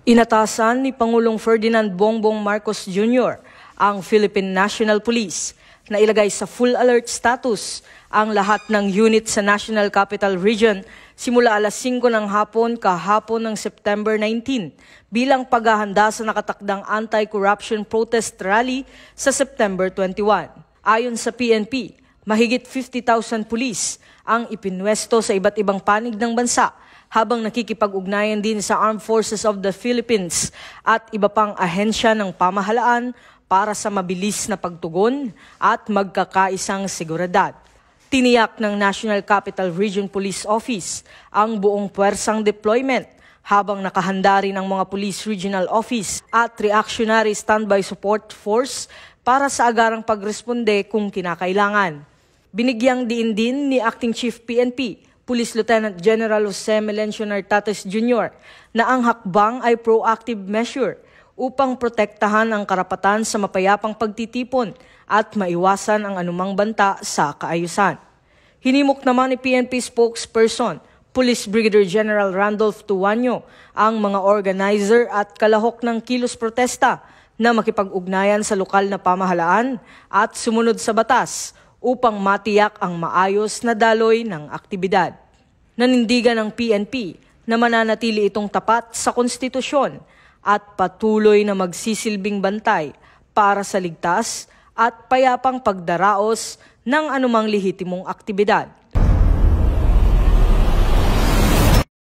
Inatasan ni Pangulong Ferdinand Bongbong Marcos Jr. ang Philippine National Police na ilagay sa full alert status ang lahat ng unit sa National Capital Region simula alas 5 ng hapon kahapon ng September 19 bilang paghahanda sa nakatakdang anti-corruption protest rally sa September 21. Ayon sa PNP, mahigit 50,000 pulis ang ipinwesto sa iba't ibang panig ng bansa habang nakikipag-ugnayan din sa Armed Forces of the Philippines at iba pang ahensya ng pamahalaan para sa mabilis na pagtugon at magkakaisang seguridad. Tiniyak ng National Capital Region Police Office ang buong puwersang deployment habang nakahanda rin ang mga Police Regional Office at Reactionary Standby Support Force para sa agarang pagresponde kung kinakailangan. Binigyang diin din ni Acting Chief PNP, Police Lieutenant General Jose Melencio Nartates Jr. na ang hakbang ay proactive measure upang protektahan ang karapatan sa mapayapang pagtitipon at maiwasan ang anumang banta sa kaayusan. Hinimok naman ni PNP spokesperson, Police Brigadier General Randolph Tuanyo, ang mga organizer at kalahok ng kilos protesta na makipag-ugnayan sa lokal na pamahalaan at sumunod sa batas upang matiyak ang maayos na daloy ng aktibidad. Nanindigan ng PNP na mananatili itong tapat sa konstitusyon at patuloy na magsisilbing bantay para sa ligtas at payapang pagdaraos ng anumang lehitimong aktibidad.